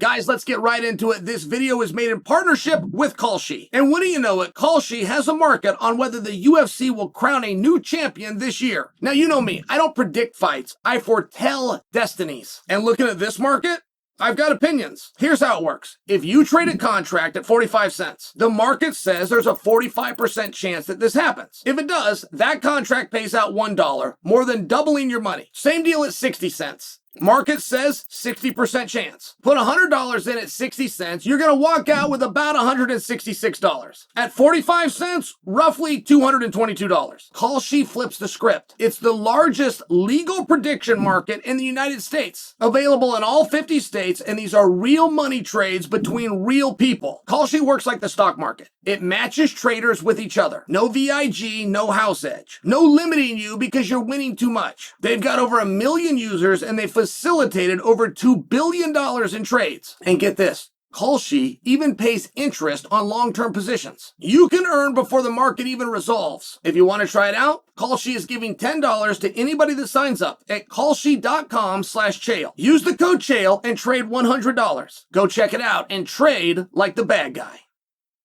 Guys, let's get right into it. This video is made in partnership with Kalshi. And wouldn't you know it, Kalshi has a market on whether the UFC will crown a new champion this year. Now, you know me, I don't predict fights. I foretell destinies. And looking at this market, I've got opinions. Here's how it works. If you trade a contract at 45 cents, the market says there's a 45% chance that this happens. If it does, that contract pays out $1, more than doubling your money. Same deal at 60 cents. Market says 60% chance. Put $100 in at 60 cents, you're going to walk out with about $166. At 45 cents, roughly $222. Kalshi flips the script. It's the largest legal prediction market in the United States. Available in all 50 states, and these are real money trades between real people. Kalshi works like the stock market. It matches traders with each other. No VIG, no house edge. No limiting you because you're winning too much. They've got over 1 million users, and they facilitated over $2 billion in trades. And get this, Kalshi even pays interest on long-term positions. You can earn before the market even resolves. If you want to try it out, Kalshi is giving $10 to anybody that signs up at kalshi.com/Chael. Use the code Chael and trade $100. Go check it out and trade like the bad guy.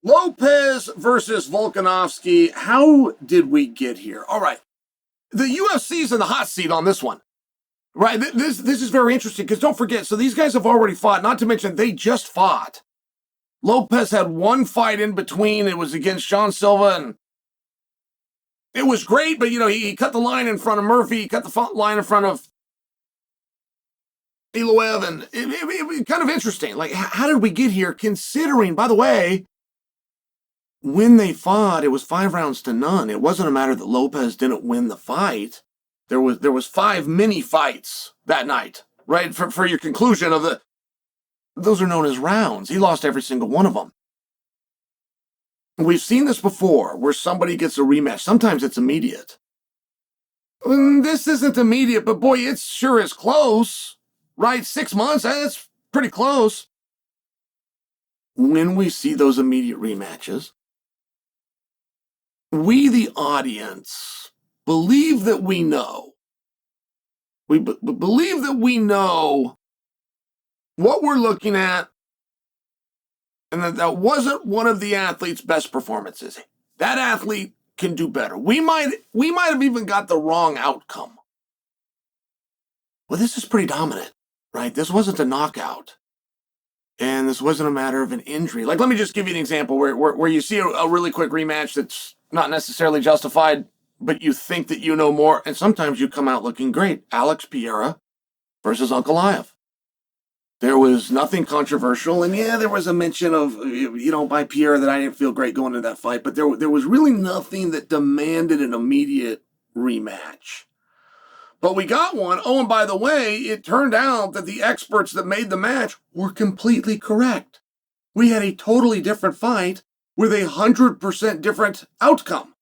Lopez versus Volkanovski. How did we get here? All right. The UFC's in the hot seat on this one. Right, this is very interesting because don't forget, so these guys have already fought, not to mention they just fought. Lopez had one fight in between. It was against Sean Silva, and it was great, but, you know, he cut the line in front of Murphy, he cut the line in front of Eloev, and it was kind of interesting. Like, how did we get here, considering, by the way, when they fought, it was 5 rounds to none. It wasn't a matter that Lopez didn't win the fight. There was 5 mini fights that night, right? For your conclusion of those are known as rounds. He lost every single one of them. We've seen this before where somebody gets a rematch. Sometimes it's immediate. This isn't immediate, but boy, it sure is close, right? 6 months, that's pretty close. When we see those immediate rematches, we, the audience, believe that we know. We believe that we know what we're looking at, and that wasn't one of the athlete's best performances. That athlete can do better. We might have even got the wrong outcome. Well, this is pretty dominant, right? This wasn't a knockout, and this wasn't a matter of an injury. Like, let me just give you an example where you see a really quick rematch that's not necessarily justified, but you think that you know more, and sometimes you come out looking great. Alex Pereira versus Uncle Liev. There was nothing controversial, and yeah, there was a mention of, you know, by Pereira that I didn't feel great going into that fight, but there was really nothing that demanded an immediate rematch. But we got one. Oh, and by the way, it turned out that the experts that made the match were completely correct. We had a totally different fight with 100% different outcome.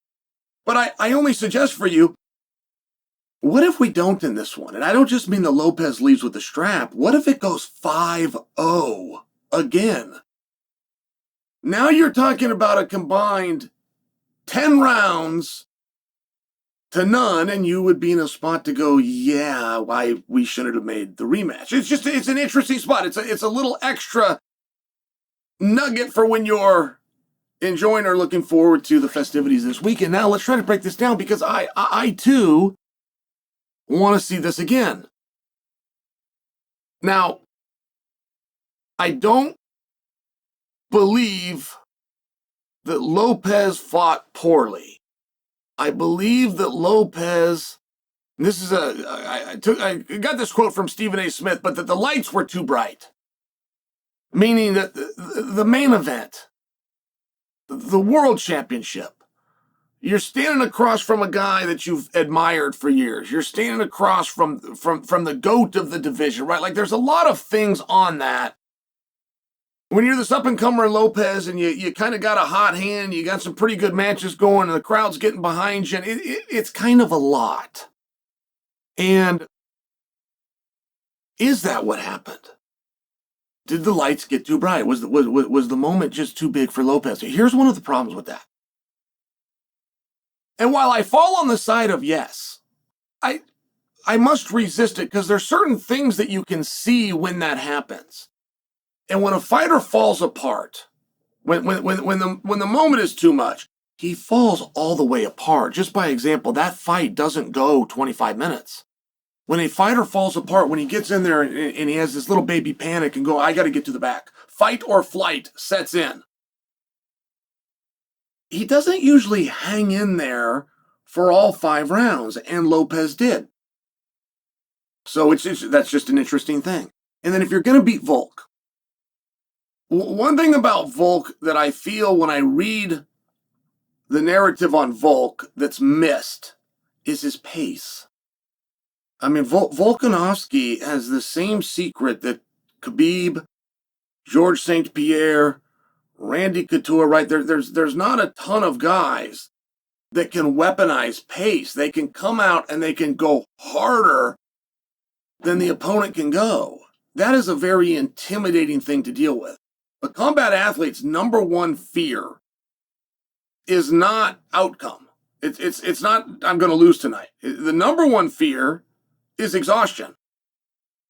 But I only suggest for you, what if we don't in this one? And I don't just mean that Lopez leaves with the strap. What if it goes 5-0 again? Now you're talking about a combined 10 rounds to none, and you would be in a spot to go, yeah, why we shouldn't have made the rematch. It's an interesting spot. It's a little extra nugget for when you're enjoying or looking forward to the festivities this weekend. Now let's try to break this down because I too want to see this again. Now, I don't believe that Lopez fought poorly. I believe that Lopez, this is I got this quote from Stephen A. Smith, but that the lights were too bright. Meaning that the main event, the world championship, you're standing across from a guy that you've admired for years. You're standing across from the GOAT of the division, right? Like, there's a lot of things on that. When you're this up-and-comer in Lopez and you kind of got a hot hand, you got some pretty good matches going, and the crowd's getting behind you, and it's kind of a lot. And is that what happened? Did the lights get too bright? Was the moment just too big for Lopez? Here's one of the problems with that. And while I fall on the side of yes, I must resist it because there's certain things that you can see when that happens. And when a fighter falls apart, when the moment is too much, he falls all the way apart. Just by example, that fight doesn't go 25 minutes. When a fighter falls apart, when he gets in there and he has this little baby panic and go, I got to get to the back, fight or flight sets in. He doesn't usually hang in there for all 5 rounds, and Lopez did. So that's just an interesting thing. And then if you're going to beat Volk, one thing about Volk that I feel when I read the narrative on Volk that's missed is his pace. I mean, Volkanovski has the same secret that Khabib, George St. Pierre, Randy Couture, right? There's not a ton of guys that can weaponize pace. They can come out and they can go harder than the opponent can go. That is a very intimidating thing to deal with. A combat athlete's number one fear is not outcome. It's not, I'm going to lose tonight. The number one fear is exhaustion.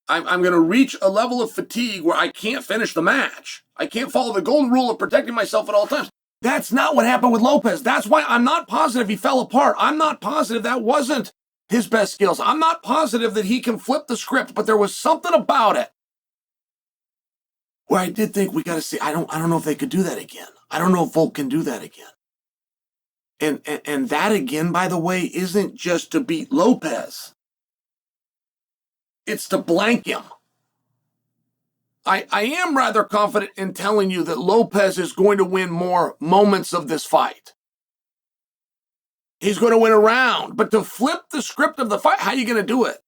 I'm going to reach a level of fatigue where I can't finish the match. I can't follow the golden rule of protecting myself at all times. That's not what happened with Lopez. That's why I'm not positive he fell apart. I'm not positive that wasn't his best skills. I'm not positive that he can flip the script, but there was something about it where I did think we got to see. I don't know if they could do that again. I don't know if Volk can do that again. And that again, by the way, isn't just to beat Lopez. It's to blank him. I am rather confident in telling you that Lopez is going to win more moments of this fight. He's going to win a round, but to flip the script of the fight, how are you going to do it?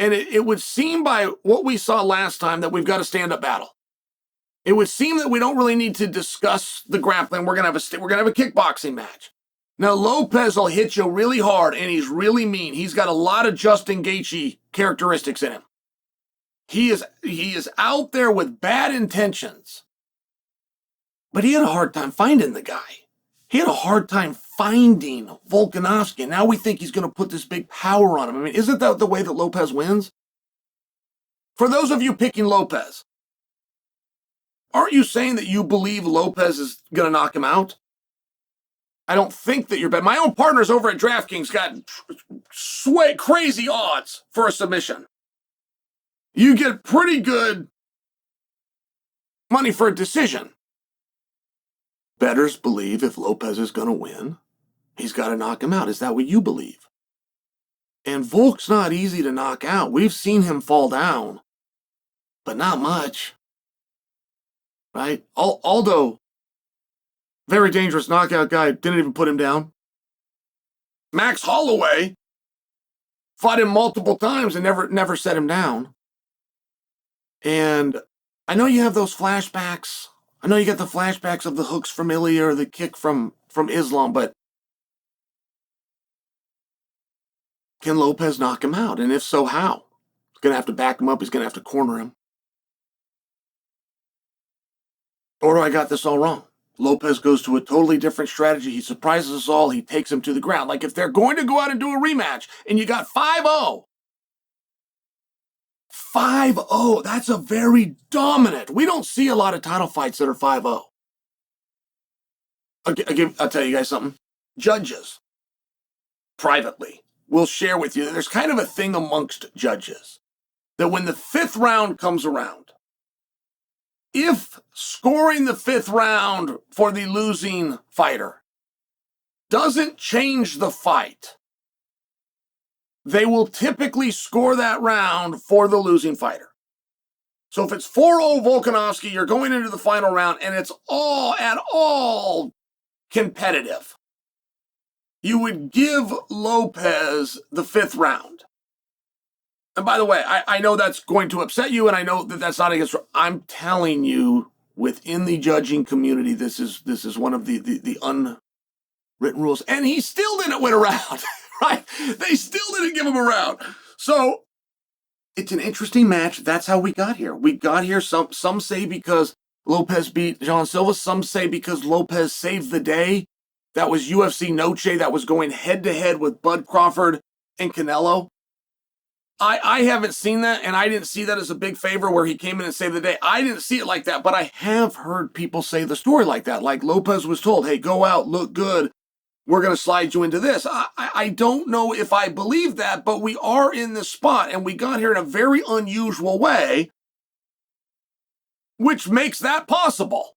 And it would seem by what we saw last time that we've got a stand-up battle. It would seem that we don't really need to discuss the grappling. We're going to have a kickboxing match. Now, Lopez will hit you really hard, and he's really mean. He's got a lot of Justin Gaethje characteristics in him. He is out there with bad intentions. But he had a hard time finding the guy. He had a hard time finding Volkanovski, and now we think he's going to put this big power on him. I mean, isn't that the way that Lopez wins? For those of you picking Lopez, aren't you saying that you believe Lopez is going to knock him out? I don't think that you're betting. My own partners over at DraftKings got crazy odds for a submission. You get pretty good money for a decision. Bettors believe if Lopez is going to win, he's got to knock him out. Is that what you believe? And Volk's not easy to knock out. We've seen him fall down, but not much. Right? Aldo, very dangerous knockout guy, didn't even put him down. Max Holloway fought him multiple times and never set him down. And I know you have those flashbacks. I know you got the flashbacks of the hooks from Ilya or the kick from Islam, but can Lopez knock him out? And if so, how? He's going to have to back him up. He's going to have to corner him. Or do I got this all wrong? Lopez goes to a totally different strategy. He surprises us all. He takes him to the ground. Like if they're going to go out and do a rematch and you got 5-0, 5-0, that's a very dominant. We don't see a lot of title fights that are 5-0. I'll tell you guys something. Judges, privately, will share with you that there's kind of a thing amongst judges that when the 5th round comes around, if scoring the 5th round for the losing fighter doesn't change the fight, they will typically score that round for the losing fighter. So if it's 4-0 Volkanovski, you're going into the final round and it's all competitive, you would give Lopez the 5th round. And by the way, I know that's going to upset you, and I know that that's not against. I'm telling you, within the judging community, this is one of the unwritten rules. And he still didn't win a round, right? They still didn't give him a round. So it's an interesting match. That's how we got here. We got here, some say because Lopez beat Jean Silva. Some say because Lopez saved the day. That was UFC Noche. That was going head-to-head with Bud Crawford and Canelo. I haven't seen that, and I didn't see that as a big favor where he came in and saved the day. I didn't see it like that, but I have heard people say the story like that. Like Lopez was told, hey, go out, look good. We're going to slide you into this. I don't know if I believe that, but we are in this spot, and we got here in a very unusual way, which makes that possible.